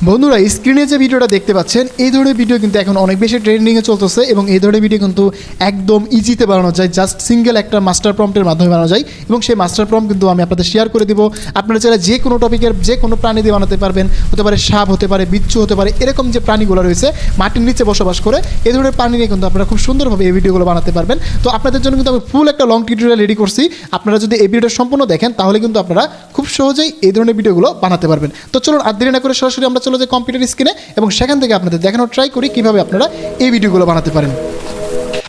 বন্ধুরা স্ক্রিনে যে ভিডিওটা দেখতে পাচ্ছেন এই ধরনের ভিডিও কিন্তু এখন অনেক বেশি ট্রেন্ডিংয়ে চলতেছে এবং এই ধরনের ভিডিও কিন্তু একদম ইজিতে বানানো যায়, জাস্ট সিঙ্গেল একটা মাস্টার প্রম্পটের মাধ্যমে বানানো যায় এবং সেই মাস্টার প্রম্পট কিন্তু আমি আপনাদের শেয়ার করে দিব। আপনারা চাইলে যে কোনো টপিকের যে কোনো প্রাণী দিয়ে বানাতে পারবেন, হতে পারে সাপ, হতে পারে বিচ্ছু, হতে পারে এরকম যে প্রাণীগুলো রয়েছে মাটির নিচে বসবাস করে, এই ধরনের প্রাণী নিয়ে কিন্তু আপনারা খুব সুন্দরভাবে এই ভিডিওগুলো বানাতে পারবেন। তো আপনাদের জন্য কিন্তু আমি ফুল একটা লং টিউটোরিয়াল রেডি করছি। আপনারা যদি এই ভিডিওটা সম্পূর্ণ দেখেন তাহলে কিন্তু আপনারা খুব সহজেই এই ধরনের ভিডিওগুলো বানাতে পারবেন। তো চলুন আর দেরি না করে সরাসরি আমরা চলে যাই কম্পিউটার স্ক্রিনে এবং সেখান থেকে আপনাদের দেখানোর ট্রাই করি কীভাবে আপনারা এই ভিডিওগুলো বানাতে পারেন।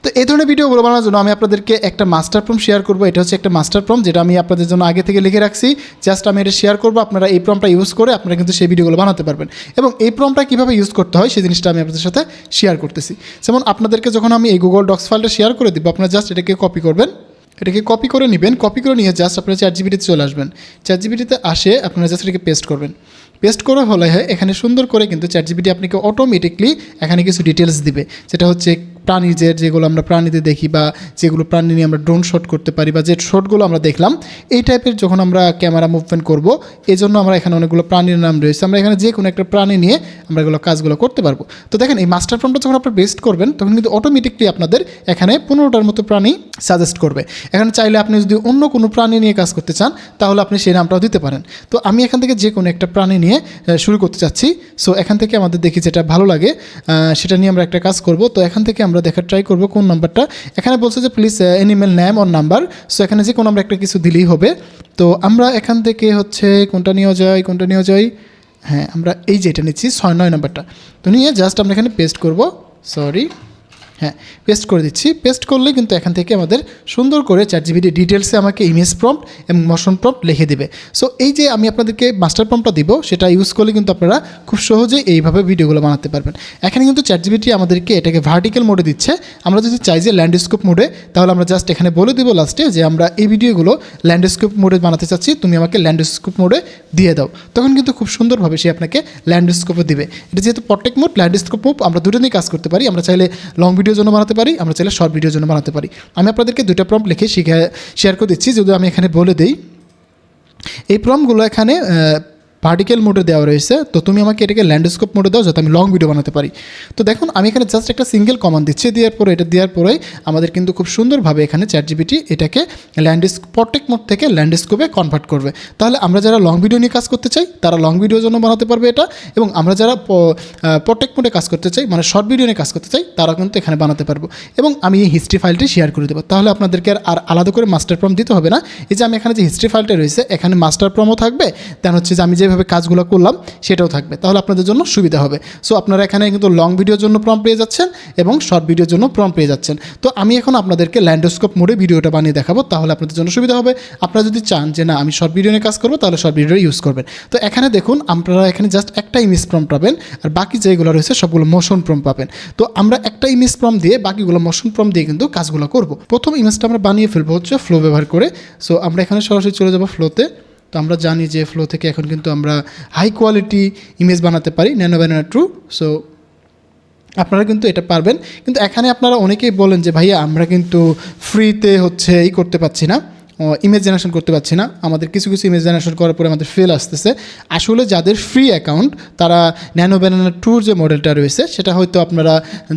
তো এই ধরনের ভিডিওগুলো বানানোর জন্য আমি আপনাদেরকে একটা মাস্টার প্রম্পট শেয়ার করবো। এটা হচ্ছে একটা মাস্টার প্রম্পট যেটা আমি আপনাদের জন্য আগে থেকে লিখে রাখছি। জাস্ট আমি এটা শেয়ার করবো, আপনারা এই প্রম্পটটা ইউজ করে আপনারা কিন্তু সেই ভিডিওগুলো বানাতে পারবেন এবং এই প্রম্পটটা কীভাবে ইউজ করতে হয় সেই জিনিসটা আমি আপনাদের সাথে শেয়ার করতেছি। যেমন আপনাদেরকে যখন আমি এই গুগল ডক্স ফাইলটা শেয়ার করে দিব, আপনারা জাস্ট এটাকে কপি করবেন, এটাকে কপি করে নেবেন। কপি করে নিয়ে জাস্ট আপনারা চ্যাটজিপিটিতে চলে আসবেন। চ্যাটজিপিটিতে আসে আপনারা জাস্ট এটাকে পেস্ট করবেন। পেস্ট করে হলে এখানে সুন্দর করে কিন্তু চ্যাটজিপিটি আপনাকে অটোমেটিকলি এখানে কিছু ডিটেলস দিবে, যেটা হচ্ছে প্রাণীদের যেগুলো আমরা প্রাণীতে দেখি বা যেগুলো প্রাণী নিয়ে আমরা ড্রোন শট করতে পারি বা যে শটগুলো আমরা দেখলাম এই টাইপের যখন আমরা ক্যামেরা মুভমেন্ট করব, এই জন্য আমরা এখানে অনেকগুলো প্রাণীর নাম রয়েছে। আমরা এখানে যে কোনো একটা প্রাণী নিয়ে আমরা এগুলো কাজগুলো করতে পারবো। তো দেখেন এই মাস্টার প্রম্পটটা যখন আপনারা পেস্ট করবেন তখন কিন্তু অটোমেটিকলি আপনাদের এখানে 15টার মতো প্রাণী সাজেস্ট করবে। এখানে চাইলে আপনি যদি অন্য কোনো প্রাণী নিয়ে কাজ করতে চান তাহলে আপনি সেই নামটাও দিতে পারেন। তো আমি এখান থেকে যে কোনো একটা প্রাণী নিয়ে শুরু করতে চাচ্ছি। সো এখান থেকে আমাদের দেখি যেটা ভালো লাগে সেটা নিয়ে আমরা একটা কাজ করব। তো এখান থেকে আমরা দেখার ট্রাই করব কোন নাম্বারটা। এখানে বলছে যে please animal name or number. So এখানে যে কোনো আমরা একটা কিছু দিলেই হবে। তো আমরা এখান থেকে হচ্ছে কোনটা নিয়ে যাই, হ্যাঁ আমরা এই যে এটা নিচ্ছি 6-9 নাম্বারটা। তো নিয়ে জাস্ট আমরা এখানে পেস্ট করব, হ্যাঁ পেস্ট করে দিচ্ছি। পেস্ট করলে কিন্তু এখান থেকে আমাদের সুন্দর করে চ্যাটজিপিটি ডিটেলসে আমাকে ইমেজ প্রম্পট এবং মোশন প্রম্পট লিখে দেবে। সো এই যে আমি আপনাদেরকে মাস্টার প্রম্পটটা দিব সেটা ইউজ করলে কিন্তু আপনারা খুব সহজেই এইভাবে ভিডিওগুলো বানাতে পারবেন। এখানে কিন্তু চ্যাটজিপিটি আমাদেরকে এটাকে ভার্টিক্যাল মোডে দিচ্ছে। আমরা যদি চাই যে ল্যান্ডস্কেপ মোডে, তাহলে আমরা জাস্ট এখানে বলে দিব লাস্টে যে আমরা এই ভিডিওগুলো ল্যান্ডস্কেপ মোডে বানাতে চাচ্ছি, তুমি আমাকে ল্যান্ডস্কেপ মোডে দিয়ে দাও। তখন কিন্তু খুব সুন্দরভাবে সে আপনাকে ল্যান্ডস্কেপে দিবে। এটা যেহেতু প্রটেক্ট মোড, ল্যান্ডস্কেপ মোড আমরা দুটো নিয়ে কাজ করতে পারি। আমরা চাইলে লং ভিডিওর জন্য বানাতে পারি, আমরা চাইলে শর্ট ভিডিওর জন্য বানাতে পারি। আমি আপনাদেরকে দুটো প্রম্পট লিখে শেয়ার করে দিচ্ছি। যদি আমি এখানে বলে দিই এই প্রম্পটগুলো এখানে ভার্টিক্যাল মোডে দেওয়া রয়েছে, তো তুমি আমাকে এটাকে ল্যান্ডস্কেপ মোডে দাও যাতে আমি লং ভিডিও বানাতে পারি। তো দেখুন আমি এখানে জাস্ট একটা সিঙ্গেল কমান্ড দিচ্ছি, দেওয়ার পরেই আমাদের কিন্তু খুব সুন্দরভাবে এখানে চ্যাটজিপিটি এটাকে প্রটেক্ট মোড থেকে ল্যান্ডস্কেপে কনভার্ট করবে। তাহলে আমরা যারা লং ভিডিও নিয়ে কাজ করতে চাই তারা লং ভিডিওর জন্য বানাতে পারবে এটা, এবং আমরা যারা প্রটেক্ট মোডে কাজ করতে চাই মানে শর্ট ভিডিও নিয়ে কাজ করতে চাই তারা কিন্তু এখানে বানাতে পারবো। এবং আমি এই হিস্ট্রি ফাইলটি শেয়ার করে দেবো, তাহলে আপনাদেরকে আর আলাদা করে মাস্টার প্রম্পট দিতে হবে না। এই যে আমি এখানে যে হিস্ট্রি ফাইলটা রয়েছে এখানে মাস্টার প্রম্পটও থাকবে, দেন হচ্ছে যে আমি যেভাবে কাজগুলো করলাম সেটাও থাকবে, তাহলে আপনাদের জন্য সুবিধা হবে। সো আপনারা এখানে কিন্তু লং ভিডিওর জন্য প্রম্পট পেয়ে যাচ্ছেন এবং শর্ট ভিডিওর জন্য প্রম্পট পেয়ে যাচ্ছেন। তো আমি এখন আপনাদেরকে ল্যান্ডস্কেপ মোডে ভিডিওটা বানিয়ে দেখাবো, তাহলে আপনাদের জন্য সুবিধা হবে। আপনারা যদি চান যে না আমি শর্ট ভিডিও নিয়ে কাজ করবো তাহলে শর্ট ভিডিও ইউজ করবেন। তো এখানে দেখুন আপনারা এখানে জাস্ট একটা ইমেজ প্রম্পট পাবেন আর বাকি যেগুলো রয়েছে সবগুলো মোশন প্রম্পট পাবেন। তো আমরা একটা ইমেজ প্রম্পট দিয়ে বাকিগুলো মোশন প্রম্পট দিয়ে কিন্তু কাজগুলো করব। প্রথম ইমেজটা আমরা বানিয়ে ফেলবো হচ্ছে ফ্লো ব্যবহার করে। সো আমরা এখানে সরাসরি চলে যাবো ফ্লোতে। তো আমরা জানি যে ফ্লো থেকে এখন কিন্তু আমরা হাই কোয়ালিটি ইমেজ বানাতে পারি, ন্যানো ব্যানানা ট্রু। সো আপনারা কিন্তু এটা পারবেন, কিন্তু এখানে আপনারা অনেকেই বলেন যে ভাইয়া আমরা কিন্তু ফ্রিতে হচ্ছে করতে পারছি না, ইমেজ জেনারেশন করতে পারছি না, আমাদের কিছু ইমেজ জেনারেশন করার পরে আমাদের ফেল আসতেছে। আসলে যাদের ফ্রি অ্যাকাউন্ট তারা ন্যানো ব্যানানা ট্রুর যে মডেলটা রয়েছে সেটা হয়তো আপনারা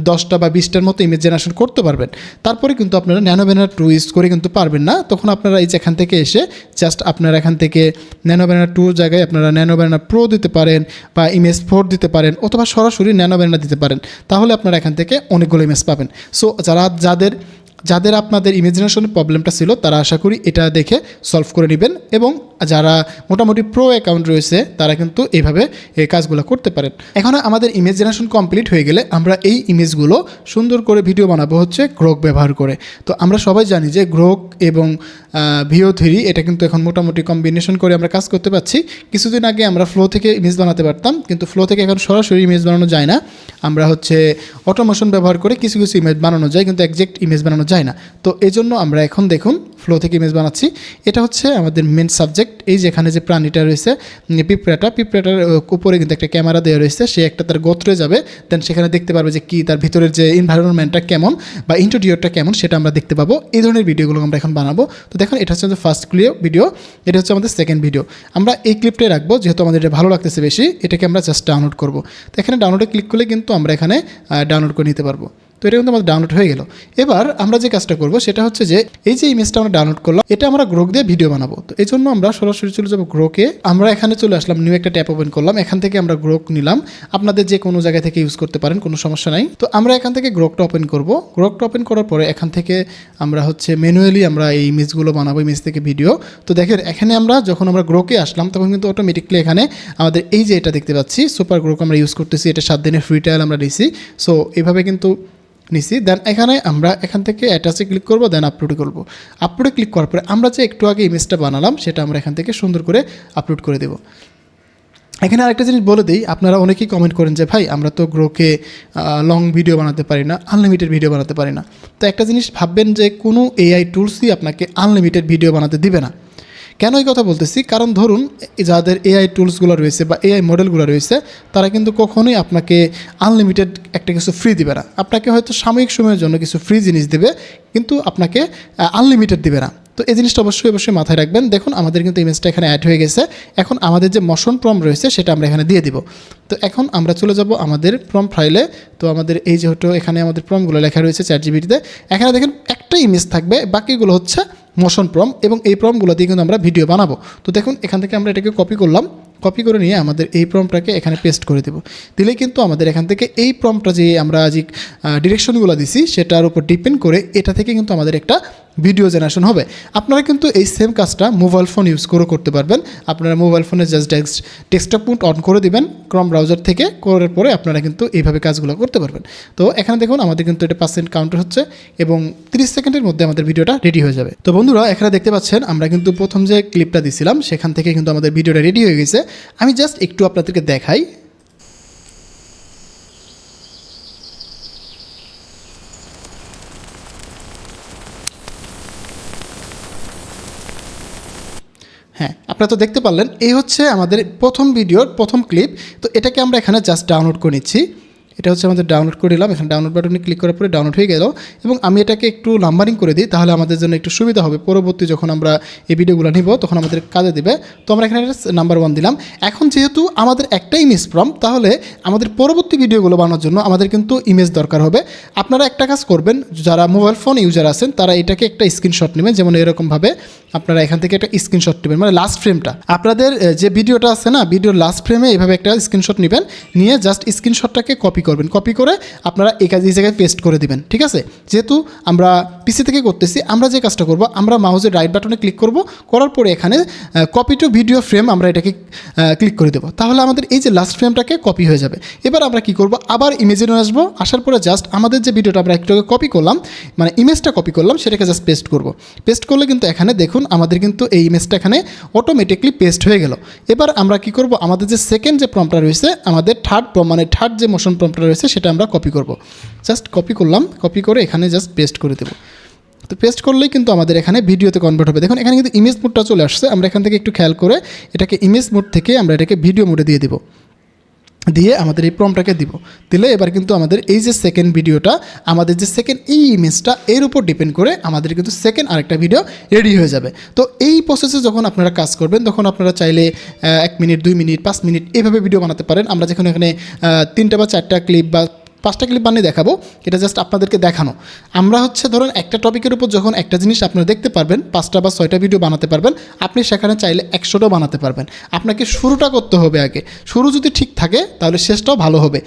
10টা বা 20টার মতো ইমেজ জেনারেশন করতে পারবেন। তারপরে কিন্তু আপনারা ন্যানো ব্যানানা ট্রু ইউজ করে কিন্তু পারবেন না। তখন আপনারা এই যে এখান থেকে এসে জাস্ট আপনারা এখান থেকে ন্যানো ব্যানানা ট্রুর জায়গায় আপনারা ন্যানো ব্যানানা প্রো দিতে পারেন বা ইমেজ 4 দিতে পারেন অথবা সরাসরি ন্যানো ব্যানানা দিতে পারেন, তাহলে আপনারা এখান থেকে অনেকগুলো ইমেজ পাবেন। সো যাদের আপনাদের ইমেজিনেশনের প্রবলেমটা ছিল তারা আশা করি এটা দেখে সলভ করে নেবেন, এবং যারা মোটামুটি প্রো অ্যাকাউন্ট রয়েছে তারা কিন্তু এইভাবে এই কাজগুলো করতে পারেন। এখন আমাদের ইমেজ জেনারেশন কমপ্লিট হয়ে গেলে আমরা এই ইমেজগুলো সুন্দর করে ভিডিও বানাবো হচ্ছে গ্রোক ব্যবহার করে। তো আমরা সবাই জানি যে গ্রোক এবং VO3 এটা কিন্তু এখন মোটামুটি কম্বিনেশন করে আমরা কাজ করতে পারছি। কিছুদিন আগে আমরা ফ্লো থেকে ইমেজ বানাতে পারতাম, কিন্তু ফ্লো থেকে এখন সরাসরি ইমেজ বানানো যায় না। আমরা হচ্ছে অটোমেশন ব্যবহার করে কিছু ইমেজ বানানো যায়, কিন্তু একজ্যাক্ট ইমেজ বানানো যায় না। তো এই জন্য আমরা এখন দেখুন ফ্লো থেকে ইমেজ বানাচ্ছি। এটা হচ্ছে আমাদের মেন সাবজেক্ট। এই যেখানে যে প্রাণীটা রয়েছে পিঁপড়াটার উপরে কিন্তু একটা ক্যামেরা দেওয়া রয়েছে, সে একটা তার গোত্রে যাবে, দেন সেখানে দেখতে পারবে যে কি তার ভিতরের যে এনভায়রনমেন্টটা কেমন বা ইন্টেরিয়রটা কেমন সেটা আমরা দেখতে পাবো। এই ধরনের ভিডিওগুলো আমরা এখন বানাবো। তো দেখুন এটা হচ্ছে আমাদের ফার্স্ট ভিডিও, এটা হচ্ছে আমাদের সেকেন্ড ভিডিও। আমরা এই ক্লিপটাই রাখবো, যেহেতু আমাদের এটা ভালো লাগতেছে বেশি, এটাকে আমরা জাস্ট ডাউনলোড করবো। তো এখানে ডাউনলোডে ক্লিক করলে কিন্তু আমরা এখানে ডাউনলোড করে নিতে পারবো। তো এটা কিন্তু আমাদের ডাউনলোড হয়ে গেল। এবার আমরা যে কাজটা করব সেটা হচ্ছে যে এই যে ইমেজটা আমরা ডাউনলোড করলাম, এটা আমরা গ্রোক দিয়ে ভিডিও বানাবো। তো এই জন্য আমরা সরাসরি চলে যাবো গ্রোকে। আমরা এখানে চলে আসলাম, নিউ একটা ট্যাব ওপেন করলাম, এখান থেকে আমরা গ্রোক নিলাম। আপনাদের যে কোনো জায়গা থেকে ইউজ করতে পারেন, কোনো সমস্যা নাই। তো আমরা এখান থেকে গ্রোকটা ওপেন করব। গ্রোকটা ওপেন করার পরে এখান থেকে আমরা হচ্ছে ম্যানুয়ালি আমরা এই ইমেজগুলো বানাবো, ইমেজ থেকে ভিডিও। তো দেখেন এখানে আমরা যখন আমরা গ্রোকে আসলাম তখন কিন্তু অটোমেটিকলি এখানে আমাদের এই যে এটা দেখতে পাচ্ছি সুপার গ্রোক আমরা ইউজ করতেছি, এটা 7 দিনের ফ্রি ট্রায়াল আমরা নিছি। সো এভাবে কিন্তু নিছি। দেন এখানে আমরা এখান থেকে অ্যাটাচে ক্লিক করবো, দেন আপলোডে করবো। আপলোডে ক্লিক করার পরে আমরা যে একটু আগে ইমেজটা বানালাম সেটা আমরা এখান থেকে সুন্দর করে আপলোড করে দেবো। এখানে আরেকটা জিনিস বলে দিই, আপনারা অনেকেই কমেন্ট করেন যে ভাই আমরা তো গ্রোকে লং ভিডিও বানাতে পারি না, আনলিমিটেড ভিডিও বানাতে পারি না। তো একটা জিনিস ভাববেন যে কোনো এআই টুলসই আপনাকে আনলিমিটেড ভিডিও বানাতে দিবে না। কেন এই কথা বলতেছি, কারণ ধরুন যাদের এআই টুলসগুলো রয়েছে বা এআই মডেলগুলো রয়েছে তারা কিন্তু কখনোই আপনাকে আনলিমিটেড একটা কিছু ফ্রি দিবে না। আপনাকে হয়তো সাময়িক সময়ের জন্য কিছু ফ্রি জিনিস দেবে, কিন্তু আপনাকে আনলিমিটেড দিবে না। তো এই জিনিসটা অবশ্যই মাথায় রাখবেন। দেখুন আমাদের কিন্তু ইমেজটা এখানে অ্যাড হয়ে গেছে। এখন আমাদের যে মোশন প্রম্পট রয়েছে সেটা আমরা এখানে দিয়ে দিব। তো এখন আমরা চলে যাব আমাদের প্রম্পট ফাইলে। তো আমাদের এই যেহেতু এখানে আমাদের প্রম্পটগুলো লেখা রয়েছে চ্যাটজিপিটিতে, এখানে দেখেন একটা ইমেজ থাকবে, বাকিগুলো হচ্ছে মোশন প্রম্পট, এবং এই প্রম্পটগুলো দিয়ে কিন্তু আমরা ভিডিও বানাবো। তো দেখুন এখান থেকে আমরা এটাকে কপি করলাম, কপি করে নিয়ে আমাদের এই প্রম্পটটাকে এখানে পেস্ট করে দেব। দিলেই কিন্তু আমাদের এখান থেকে এই প্রম্পটটা যে আমরা আজ ডিরেকশনগুলো দিছি সেটার উপর ডিপেন্ড করে এটা থেকে কিন্তু আমাদের একটা ভিডিও জেনারেশন হবে। আপনারা কিন্তু এই সেম কাজটা মোবাইল ফোন ইউজ করে করতে পারবেন। আপনারা মোবাইল ফোনে জাস্ট ডেস্কটপ মোড অন করে দিবেন ক্রম ব্রাউজার থেকে, করার পরে আপনারা কিন্তু এইভাবে কাজগুলো করতে পারবেন। তো এখানে দেখুন আমাদের কিন্তু এটা % কাউন্টার হচ্ছে এবং 30 সেকেন্ডের মধ্যে আমাদের ভিডিওটা রেডি হয়ে যাবে। তো বন্ধুরা এখানে দেখতে পাচ্ছেন আমরা কিন্তু প্রথম যে ক্লিপটা দিছিলাম সেখান থেকে কিন্তু আমাদের ভিডিওটা রেডি হয়ে গেছে। আমি জাস্ট একটু আপনাদেরকে দেখাই। হ্যাঁ, আপনারা তো দেখতে পারলেন, এই হচ্ছে আমাদের প্রথম ভিডিওর প্রথম ক্লিপ। তো এটাকে আমরা এখানে জাস্ট ডাউনলোড করে নিচ্ছি। এটা হচ্ছে আমাদের ডাউনলোড করে নিলাম, এখানে ডাউনলোড বাটনে ক্লিক করার পরে ডাউনলোড হয়ে গেল। এবং আমি এটাকে একটু নাম্বারিং করে দিই, তাহলে আমাদের জন্য একটু সুবিধা হবে। পরবর্তী যখন আমরা এই ভিডিওগুলো নিব তখন আমাদের কাজে দেবে। তো আমরা এখানে নাম্বার 1 দিলাম। এখন যেহেতু আমাদের একটাই ইমেজ প্রম্পট, তাহলে আমাদের পরবর্তী ভিডিওগুলো বানানোর জন্য আমাদের কিন্তু ইমেজ দরকার হবে। আপনারা একটা কাজ করবেন, যারা মোবাইল ফোন ইউজার আছেন তারা এটাকে একটা স্ক্রিনশট নেবেন, যেমন এরকমভাবে আপনারা এখান থেকে একটা স্ক্রিনশট নেবেন, মানে লাস্ট ফ্রেমটা আপনাদের যে ভিডিওটা আছে না, ভিডিওর লাস্ট ফ্রেমে এইভাবে একটা স্ক্রিনশট নেবেন, নিয়ে জাস্ট স্ক্রিনশটটাকে কপি করবেন, কপি করে আপনারা এই জায়গায় পেস্ট করে দিবেন। ঠিক আছে, যেহেতু আমরা পিসি থেকে করতেছি, আমরা যে কাজটা করব, আমরা মাউসের রাইট বাটনে ক্লিক করব, করার পরে এখানে কপি টু ভিডিও ফ্রেম আমরা এটাকে ক্লিক করে দেবো, তাহলে আমাদের এই যে লাস্ট ফ্রেমটাকে কপি হয়ে যাবে। এবার আমরা কি করব, আবার ইমেজে নিয়ে আসবো, আসার পরে জাস্ট আমাদের যে ভিডিওটা আমরা একটু কপি করলাম, মানে ইমেজটা কপি করলাম, সেটাকে জাস্ট পেস্ট করব। পেস্ট করলে কিন্তু এখানে দেখুন আমাদের কিন্তু এই ইমেজটা এখানে অটোমেটিকলি পেস্ট হয়ে গেল। এবার আমরা কি করব, আমাদের যে সেকেন্ড যে প্রম্পটটা রয়েছে, আমাদের থার্ড যে মোশন প্রম্পটটা রয়েছে সেটা আমরা কপি করব। জাস্ট কপি করলাম, কপি করে এখানে জাস্ট পেস্ট করে দেবো। তো পেস্ট করলেই কিন্তু আমাদের এখানে ভিডিওতে কনভার্ট হবে। দেখুন এখানে কিন্তু ইমেজ মোডটা চলে আসছে। আমরা এখান থেকে একটু খেয়াল করে এটাকে ইমেজ মোড থেকে আমরা এটাকে ভিডিও মোডে দিয়ে দেবো, দিয়ে আমাদের এই প্রম্পটটাকে দিব। দিলে এবার কিন্তু আমাদের এই যে সেকেন্ড ভিডিওটা, আমাদের যে সেকেন্ড এই ইমেজটা, এর উপর ডিপেন্ড করে আমাদের কিন্তু সেকেন্ড আরেকটা ভিডিও রেডি হয়ে যাবে। তো এই প্রসেসে যখন আপনারা কাজ করবেন তখন আপনারা চাইলে 1 মিনিট, 2 মিনিট, 5 মিনিট এভাবে ভিডিও বানাতে পারেন। আমরা যখন এখানে 3টা বা 4টা ক্লিপ বা 5টা ক্লিপ বানিয়ে দেখাবো, এটা জাস্ট আপনাদেরকে দেখানো। আমরা হচ্ছে ধরুন একটা টপিকের উপর যখন একটা জিনিস আপনারা দেখতে পারবেন, 5টা বা 6টা ভিডিও বানাতে পারবেন, আপনি সেখানে চাইলে 100টাও বানাতে পারবেন। আপনাকে শুরুটা করতে হবে আগে, শুরু যদি ঠিক থাকে তাহলে শেষটাও ভালো হবে।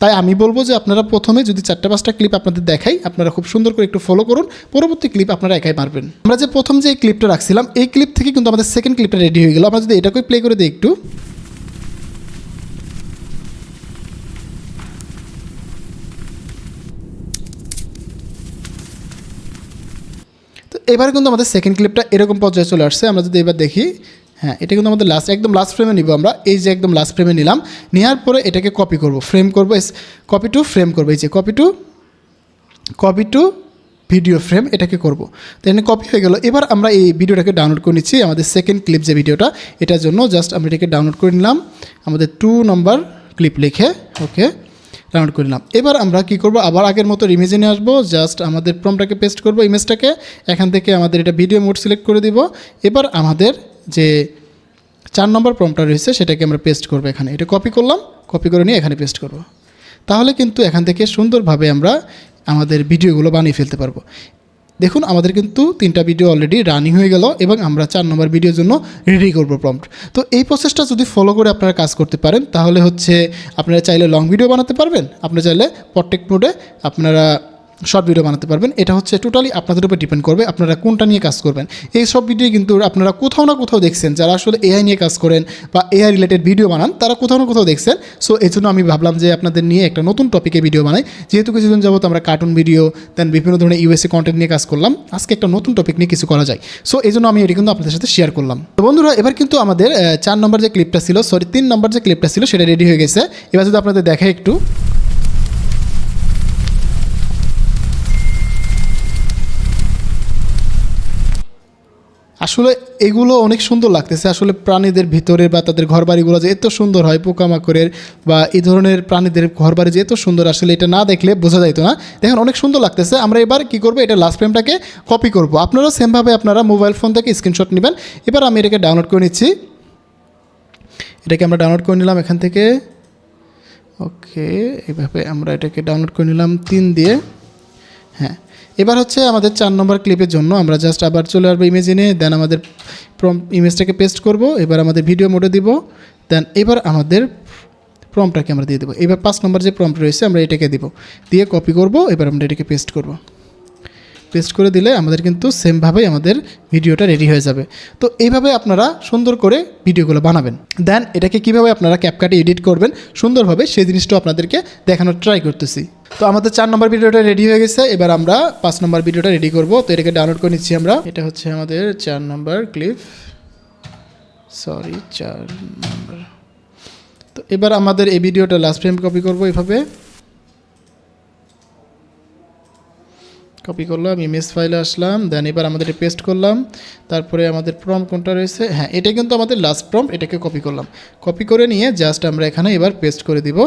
তাই আমি বলবো যে আপনারা প্রথমে যদি 4টা-5টা ক্লিপ আপনাদের দেখাই, আপনারা খুব সুন্দর করে একটু ফলো করুন, পরবর্তী ক্লিপ আপনারা একাই পারবেন। আমরা যে প্রথম যে এই ক্লিপটা রাখছিলাম, এই ক্লিপ থেকে কিন্তু আমাদের সেকেন্ড ক্লিপটা রেডি হয়ে গেল। আমরা যদি এটাকে প্লে করে দিই একটু, এবারে কিন্তু আমাদের সেকেন্ড ক্লিপটা এরকম পর্যায়ে চলে আসছে। আমরা যদি এবার দেখি, হ্যাঁ এটা কিন্তু আমাদের একদম লাস্ট ফ্রেমে নিব। আমরা এই যে একদম লাস্ট ফ্রেমে নিলাম, নেওয়ার পরে এটাকে কপি করব, ফ্রেম করব, কপি টু ফ্রেম করবো। এই যে কপি টু ভিডিও ফ্রেম এটাকে করব। তো এখানে কপি হয়ে গেল। এবার আমরা এই ভিডিওটাকে ডাউনলোড করে নিচ্ছি আমাদের সেকেন্ড ক্লিপ যে ভিডিওটা, এটার জন্য জাস্ট আমরা এটাকে ডাউনলোড করে নিলাম আমাদের 2 নম্বর ক্লিপ লিখে, ওকে ডাউনলোড করে নিলাম। এবার আমরা কি করব, আবার আগের মতো ইমেজে নিয়ে আসবো, জাস্ট আমাদের প্রম্পটটাকে পেস্ট করব ইমেজটাকে, এখান থেকে আমাদের এটা ভিডিও মোড সিলেক্ট করে দিব। এবার আমাদের যে 4 নম্বর প্রম্পটটা রয়েছে সেটাকে আমরা পেস্ট করব এখানে, এটা কপি করলাম, কপি করে নিয়ে এখানে পেস্ট করব। তাহলে কিন্তু এখান থেকে সুন্দরভাবে আমরা আমাদের ভিডিওগুলো বানিয়ে ফেলতে পারবো। দেখুন আমাদের কিন্তু 3টা ভিডিও অলরেডি রানিং হয়ে গেল এবং আমরা 4 নম্বর ভিডিওর জন্য রেডি করবো প্রম্পট। তো এই প্রসেসটা যদি ফলো করে আপনারা কাজ করতে পারেন তাহলে হচ্ছে আপনারা চাইলে লং ভিডিও বানাতে পারবেন, আপনারা চাইলে প্রটেক্ট মোডে আপনারা শর্ট ভিডিও বানাতে পারবেন। এটা হচ্ছে টোটালি আপনাদের উপর ডিপেন্ড করবে আপনারা কোনটা নিয়ে কাজ করবেন। এই সব ভিডিও কিন্তু আপনারা কোথাও না কোথাও দেখছেন, যারা আসলে এআই নিয়ে কাজ করেন বা এআই রিলেটেড ভিডিও বানান তারা কোথাও না কোথাও দেখছেন। সো এই জন্য আমি ভাবলাম যে আপনাদের নিয়ে একটা নতুন টপিকে ভিডিও বানাই, যেহেতু কিছুদিন যাবত আমরা কার্টুন ভিডিও দেন বিভিন্ন ধরনের ইউএসএ কন্টেন্ট নিয়ে কাজ করলাম, আজকে একটা নতুন টপিক নিয়ে কিছু করা যায়। সো এই জন্য আমি এটি কিন্তু আপনাদের সাথে শেয়ার করলাম। তো বন্ধুরা এবার কিন্তু আমাদের 4 নম্বর যে ক্লিপটা ছিল, 3 নম্বর যে ক্লিপটা ছিল সেটা রেডি হয়ে গেছে। এবার যদি আপনাদের দেখাই একটু, আসলে এগুলো অনেক সুন্দর লাগতেছে। আসলে প্রাণীদের ভিতরে বা তাদের ঘরবাড়িগুলো যে এত সুন্দর হয়, পোকামাকড়ের বা এই ধরনের প্রাণীদের ঘরবাড়ি যে এত সুন্দর, আসলে এটা না দেখলে বোঝা যাইতো না। দেখেন অনেক সুন্দর লাগতেছে। আমরা এবার কি করব, এটা লাস্ট ফ্রেমটাকে কপি করব। আপনারা সেমভাবে আপনারা মোবাইল ফোন থেকে স্ক্রিনশট নেবেন। এবার আমি এটাকে ডাউনলোড করে নিচ্ছি, এটাকে আমরা ডাউনলোড করে নিলাম এখান থেকে, ওকে এইভাবে আমরা এটাকে ডাউনলোড করে নিলাম 3 দিয়ে। হ্যাঁ এবার হচ্ছে আমাদের 4 নম্বর ক্লিপের জন্য আমরা জাস্ট আবার চলে আসবো ইমেজে নিয়ে, দেন আমাদের ইমেজটাকে পেস্ট করব। এবার আমাদের ভিডিও মোডে দিব, দেন এবার আমাদের প্রম্পটটাকে আমরা দিয়ে দেবো। এবার 5 নম্বর যে প্রম্পট রয়েছে আমরা এটাকে দিব, দিয়ে কপি করব। এবার আমরা এটাকে পেস্ট করব, পেস্ট করে দিলে আমাদের কিন্তু সেমভাবেই আমাদের ভিডিওটা রেডি হয়ে যাবে। তো এইভাবে আপনারা সুন্দর করে ভিডিওগুলো বানাবেন। দেন এটাকে কিভাবে আপনারা ক্যাপকাটে এডিট করবেন সুন্দরভাবে সেই জিনিসটাও আপনাদেরকে দেখানোর ট্রাই করতেছি। তো আমাদের 4 নম্বর ভিডিওটা রেডি হয়ে গেছে, এবার আমরা 5 নম্বর ভিডিওটা রেডি করব। তো এটাকে ডাউনলোড করে নিচ্ছি আমরা, এটা হচ্ছে আমাদের 4 নম্বর ক্লিপ, 4 নম্বর। তো এবার আমাদের এই ভিডিওটা লাস্ট ফ্রেম কপি করব, এইভাবে কপি করলাম, ইমেজ ফাইলে আসলাম, দেন এবার আমাদের পেস্ট করলাম। তারপরে আমাদের প্রম্পট কোনটা রয়েছে, হ্যাঁ এটা কিন্তু আমাদের লাস্ট প্রম্পট, এটাকে কপি করলাম। কপি করে নিয়ে জাস্ট আমরা এখানে এবার পেস্ট করে দিব,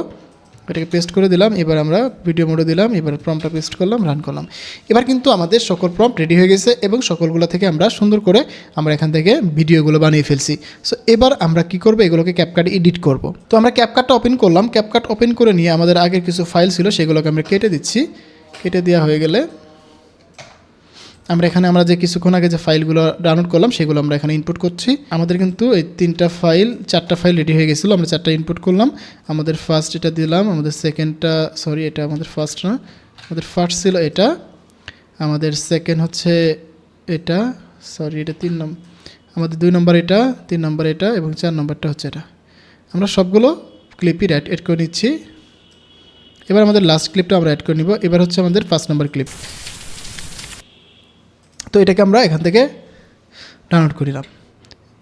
এটাকে পেস্ট করে দিলাম। এবার আমরা ভিডিও মোডে দিলাম, এবার প্রম্পটটা পেস্ট করলাম, রান করলাম। এবার কিন্তু আমাদের সকল প্রম্পট রেডি হয়ে গেছে এবং সকলগুলো থেকে আমরা সুন্দর করে আমরা এখান থেকে ভিডিওগুলো বানিয়ে ফেলছি। সো এবার আমরা কি করব, এগুলোকে ক্যাপকাটে এডিট করব। তো আমরা ক্যাপকাটটা ওপেন করলাম, ক্যাপকাট ওপেন করে নিয়ে আমাদের আগের কিছু ফাইল ছিল সেগুলোকে আমরা কেটে দিচ্ছি। কেটে দেওয়া হয়ে গেলে আমরা এখানে আমরা যে কিছুক্ষণ আগে যে ফাইলগুলো ডাউনলোড করলাম সেগুলো আমরা এখানে ইনপুট করছি। আমাদের কিন্তু এই 4টা ফাইল রেডি হয়ে গেছিলো, আমরা 4টা ইনপুট করলাম। আমাদের ফার্স্ট এটা দিলাম, আমাদের সেকেন্ডটা, সরি এটা আমাদের ফার্স্ট না, আমাদের ফার্স্ট ছিল এটা, আমাদের সেকেন্ড হচ্ছে এটা, সরি এটা 3 নম্বর, আমাদের 2 নম্বর এটা, 3 নম্বর এটা এবং 4 নম্বরটা হচ্ছে এটা। আমরা সবগুলো ক্লিপই অ্যাড করে নিচ্ছি। এবার আমাদের লাস্ট ক্লিপটা আমরা অ্যাড করে নিব। এবার হচ্ছে আমাদের 5 নম্বর ক্লিপ। তো এটাকে আমরা এখান থেকে ডাউনলোড করিলাম।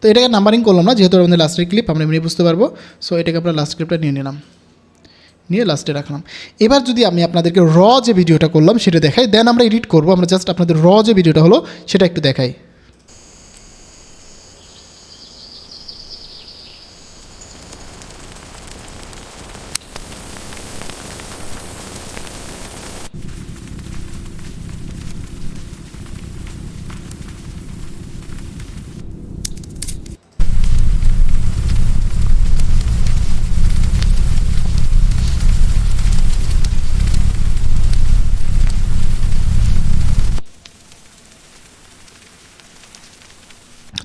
তো এটাকে নাম্বারিং করলাম না, যেহেতু আমাদের লাস্টের ক্লিপ আমরা এমনি বুঝতে পারবো। সো এটাকে আমরা লাস্ট ক্লিপটা নিয়ে নিলাম, নিয়ে লাস্টে রাখলাম। এবার যদি আমি আপনাদেরকে যে ভিডিওটা করলাম সেটা দেখাই, দেন আমরা এডিট করবো। আমরা জাস্ট আপনাদের যে ভিডিওটা হলো সেটা একটু দেখাই।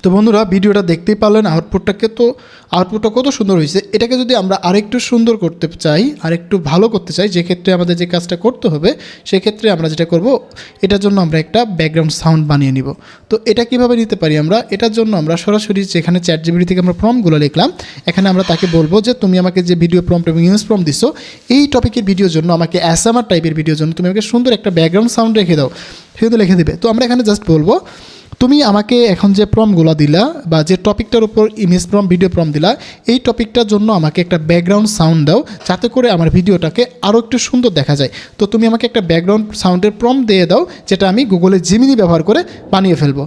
তো বন্ধুরা ভিডিওটা দেখতেই পারলেন, আউটপুটটা কত সুন্দর হয়েছে। এটাকে যদি আমরা আরেকটু সুন্দর করতে চাই, আরেকটু ভালো করতে চাই, যে ক্ষেত্রে আমাদের যে কাজটা করতে হবে সেক্ষেত্রে আমরা যেটা করব, এটার জন্য আমরা একটা ব্যাকগ্রাউন্ড সাউন্ড বানিয়ে নিব। তো এটা কিভাবে নিতে পারি আমরা, এটার জন্য আমরা সরাসরি যেখানে চ্যাটজিপিটি থেকে আমরা প্রম্পটগুলো লিখলাম, এখানে আমরা তাকে বলবো যে তুমি আমাকে যে ভিডিও প্রম্পট এবং ইমেজ প্রম্পট দিছো এই টপিকের ভিডিওর জন্য, আমাকে ASMR টাইপের ভিডিওর জন্য তুমি আমাকে সুন্দর একটা ব্যাকগ্রাউন্ড সাউন্ড রেখে দাও, সেটা লিখে দেবে। তো আমরা এখানে জাস্ট বলবো তুমি আমাকে এখন যে প্রম্পটগুলো দিলা বা যে টপিকটার উপর ইমেজ প্রম্পট ভিডিও প্রম্পট দিলা এই টপিকটার জন্য আমাকে একটা ব্যাকগ্রাউন্ড সাউন্ড দাও যাতে করে আমার ভিডিওটাকে আরও একটু সুন্দর দেখা যায়। তো তুমি আমাকে একটা ব্যাকগ্রাউন্ড সাউন্ডের প্রম্পট দিয়ে দাও যেটা আমি গুগলে জিমিনি ব্যবহার করে বানিয়ে ফেলবো।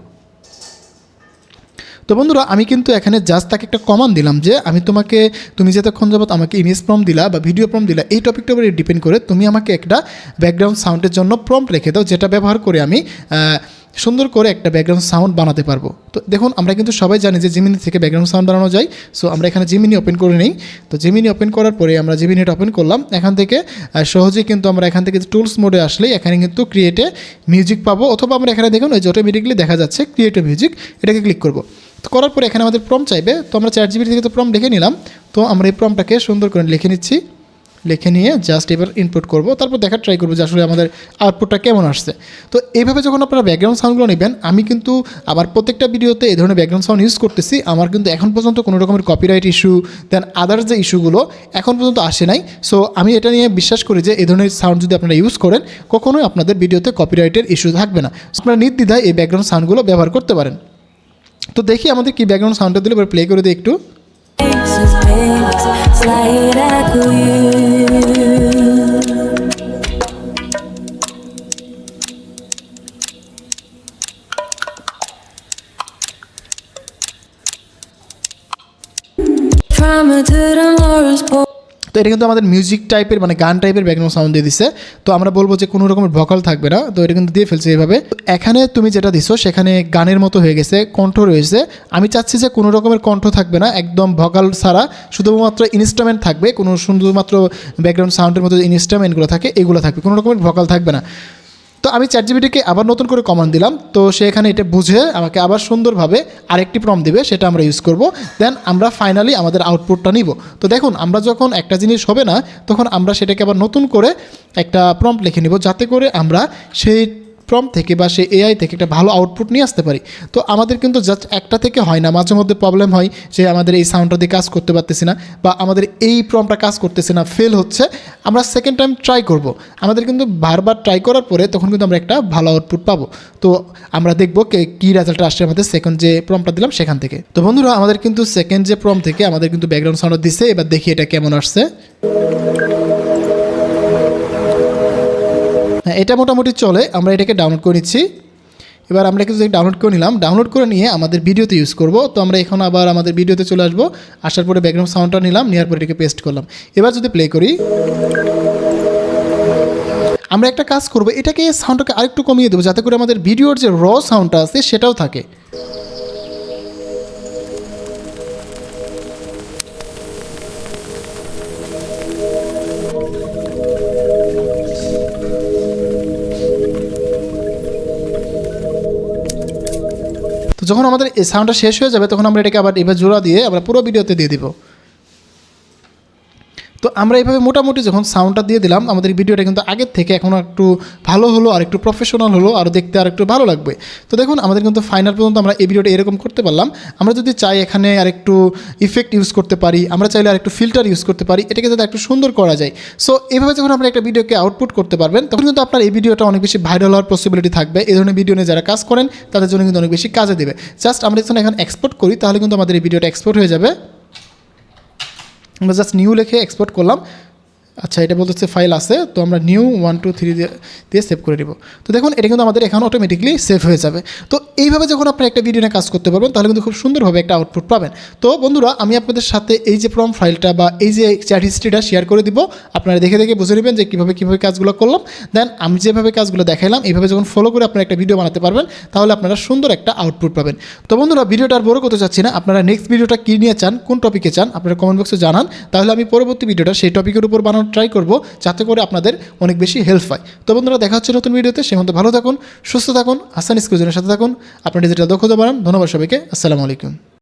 তো বন্ধুরা আমি কিন্তু এখানে জাস্ট তাকে একটা কমান্ড দিলাম যে তুমি যতক্ষণ যাবত আমাকে ইমেজ প্রম্পট দিলা বা ভিডিও প্রম্পট দিলা এই টপিকটার উপরে ডিপেন্ড করে তুমি আমাকে একটা ব্যাকগ্রাউন্ড সাউন্ডের জন্য প্রম্পট রেখে দাও যেটা ব্যবহার করে আমি সুন্দর করে একটা ব্যাকগ্রাউন্ড সাউন্ড বানাতে পারবো। তো দেখুন আমরা কিন্তু সবাই জানি যে জিমিনি থেকে ব্যাকগ্রাউন্ড সাউন্ড বানানো যায়। সো আমরা এখানে জিমিনি ওপেন করে নিই। তো জিমিনি ওপেন করার পরে আমরা জিমিনিটা ওপেন করলাম। এখান থেকে সহজেই কিন্তু আমরা এখান থেকে টুলস মোডে আসলেই এখানে কিন্তু ক্রিয়েটে মিউজিক পাবো, অথবা আমরা এখানে দেখুন ওই যে অটোমেটিকলি দেখা যাচ্ছে ক্রিয়েট মিউজিক, এটাকে ক্লিক করবো। তো করার পরে এখানে আমাদের প্রম্পট চাইবে। তো আমরা চ্যাটজিপিটি থেকে তো প্রম্পট লিখে নিলাম। তো আমরা এই প্রম্পটটাকে সুন্দর করে লিখে নিচ্ছি, লিখে নিয়ে জাস্ট এবার ইনপুট করব, তারপর দেখার ট্রাই করবো যে আসলে আমাদের আউটপুটটা কেমন আসছে। তো এইভাবে যখন আপনারা ব্যাকগ্রাউন্ড সাউন্ডগুলো নেবেন, আমি কিন্তু আবার প্রত্যেকটা ভিডিওতে এই ধরনের ব্যাকগ্রাউন্ড সাউন্ড ইউজ করতেছি। আমার কিন্তু এখন পর্যন্ত কোনো রকমের কপিরাইট ইস্যু দেন আদার্স যে ইস্যুগুলো এখন পর্যন্ত আসে নাই। সো আমি এটা নিয়ে বিশ্বাস করি যে এই ধরনের সাউন্ড যদি আপনারা ইউজ করেন কখনোই আপনাদের ভিডিওতে কপিরাইটের ইস্যু থাকবে না। আপনারা নির্দ্বিধায় এই ব্যাকগ্রাউন্ড সাউন্ডগুলো ব্যবহার করতে পারেন। তো দেখি আমাদের কি ব্যাকগ্রাউন্ড সাউন্ডটা দিলে এবার প্লে করে দিই একটু। তো এটা কিন্তু আমাদের মিউজিক টাইপের মানে গান টাইপের ব্যাকগ্রাউন্ড সাউন্ড দিয়ে দিচ্ছে। তো আমরা বলবো যে কোনো রকমের ভোকাল থাকবে না, তো এটা কিন্তু দিয়ে ফেলছে এইভাবে। এখানে তুমি যেটা দিছো সেখানে গানের মতো হয়ে গেছে, কণ্ঠ রয়েছে। আমি চাচ্ছি যে কোনো রকমের কণ্ঠ থাকবে না, একদম ভোকাল ছাড়া শুধুমাত্র ইনস্ট্রুমেন্ট থাকবে, কোনো শুধুমাত্র ব্যাকগ্রাউন্ড সাউন্ডের মতো যে ইনস্ট্রুমেন্টগুলো থাকে এগুলো থাকবে, কোনো রকমের ভোকাল থাকবে না। তো আমি চ্যাটজিপিটিকে আবার নতুন করে কমান্ড দিলাম। তো সে এখানে এটা বুঝে আমাকে আবার সুন্দরভাবে আরেকটি প্রম্পট দিবে, সেটা আমরা ইউজ করব। দেন আমরা ফাইনালি আমাদের আউটপুটটা নিব। তো দেখুন আমরা যখন একটা জিনিস হবে না তখন আমরা সেটাকে আবার নতুন করে একটা প্রম্পট লিখে নিব যাতে করে আমরা সেই প্রম্পট থেকে বা সেই এআই থেকে একটা ভালো আউটপুট নিয়ে আসতে পারি। তো আমাদের কিন্তু জাস্ট একটা থেকে হয় না, মাঝে মধ্যে প্রবলেম হয় যে আমাদের এই সাউন্ডটা দিয়ে কাজ করতে পারতেছি না বা আমাদের এই প্রম্পটটা কাজ করতেছে না, ফেল হচ্ছে। আমরা সেকেন্ড টাইম ট্রাই করব। আমাদের কিন্তু বারবার ট্রাই করার পরে তখন কিন্তু আমরা একটা ভালো আউটপুট পাবো। তো আমরা দেখবো কী রেজাল্ট আসছে আমাদের সেকেন্ড যে প্রম্পটটা দিলাম সেখান থেকে। তো বন্ধুরা আমাদের কিন্তু সেকেন্ড যে প্রম্পট থেকে আমাদের কিন্তু ব্যাকগ্রাউন্ড সাউন্ড দিচ্ছে। এবার দেখি এটা কেমন আসছে। হ্যাঁ এটা মোটামুটি চলে। আমরা এটাকে ডাউনলোড করে নিচ্ছি। এবার আমরা কিছু ডাউনলোড করে নিলাম, ডাউনলোড করে নিয়ে আমাদের ভিডিওতে ইউজ করব। তো আমরা এখন আবার আমাদের ভিডিওতে চলে আসবো, আসার পরে ব্যাকগ্রাউন্ড সাউন্ডটা নিলাম, নেওয়ার পরে এটাকে পেস্ট করলাম। এবার যদি প্লে করি আমরা একটা কাজ করব, এটাকে সাউন্ডটাকে আরেকটু কমিয়ে দেবো যাতে করে আমাদের ভিডিওর যে র সাউন্ডটা আছে সেটাও থাকে। তো যখন আমাদের এই সাউন্ডটা শেষ হয়ে যাবে তখন আমরা এটাকে আবার এবার জোড়া দিয়ে আমরা পুরো ভিডিওতে দিয়ে দিব। তো আমরা এইভাবে মোটামুটি যখন সাউন্ডটা দিয়ে দিলাম আমাদের ভিডিওটা কিন্তু আগের থেকে এখন একটু ভালো হলো, আর একটু প্রফেশনাল হলো, আর দেখতে আর একটু ভালো লাগবে। তো দেখুন আমাদের কিন্তু ফাইনাল পর্যন্ত আমরা এই ভিডিওটা এরকম করতে পারলাম। আমরা যদি চাই এখানে আর একটু ইফেক্ট ইউজ করতে পারি, আমরা চাইলে আর একটু ফিল্টার ইউজ করতে পারি, এটাকে যাতে একটু সুন্দর করা যায়। সো এইভাবে যখন আপনারা একটা ভিডিওকে আউটপুট করতে পারবেন তখন কিন্তু আপনার এই ভিডিওটা অনেক বেশি ভাইরাল হওয়ার পসিবিলিটি থাকবে। এই ধরনের ভিডিও নিয়ে যারা কাজ করেন তাদের জন্য কিন্তু অনেক বেশি কাজে দেবে। জাস্ট আমরা যখন এখন এক্সপোর্ট করি তাহলে কিন্তু আমাদের এই ভিডিওটা এক্সপোর্ট হয়ে যাবে। আমরা জাস্ট নিউ লিখে এক্সপোর্ট করলাম। আচ্ছা এটা বলতেছে ফাইল আছে, তো আমরা নিউ 1 2 3 দিয়ে সেভ করে দিব। তো দেখুন এটা কিন্তু আমাদের এখন অটোমেটিকলি সেভ হয়ে যাবে। তো এইভাবে যখন আপনি একটা ভিডিও নিয়ে কাজ করতে পারবেন তাহলে কিন্তু খুব সুন্দরভাবে একটা আউটপুট পাবেন। তো বন্ধুরা আমি আপনাদের সাথে এই যে প্রম্পট ফাইলটা বা এই যে চ্যাট হিস্ট্রিটা শেয়ার করে দিব, আপনারা দেখে দেখে বুঝে নেবেন যে কীভাবে কাজগুলো করলাম। দেন আমি যেভাবে কাজগুলো দেখাইলাম এইভাবে যখন ফলো করে আপনারা একটা ভিডিও বানাতে পারবেন তাহলে আপনারা সুন্দর একটা আউটপুট পাবেন। তো বন্ধুরা ভিডিওটা আর বড় করতে চাচ্ছি না, আপনারা নেক্সট ভিডিওটা কী নিয়ে চান, কোন টপিকে চান আপনারা কমেন্ট বক্সে জানান, তাহলে আমি পরবর্তী ভিডিওটা সেই টপিকের উপর বানানোর ট্রাই করবো যাতে করে আপনাদের অনেক বেশি হেল্প হয়। তো বন্ধুরা দেখা হচ্ছে নতুন ভিডিওতে, সে মধ্যে ভালো থাকুন, সুস্থ থাকুন, হাসান স্কুজনের সাথে থাকুন, আপনার ডিজিটাল দক্ষতা বাড়ান। ধন্যবাদ সবাইকে, আসসালামু আলাইকুম।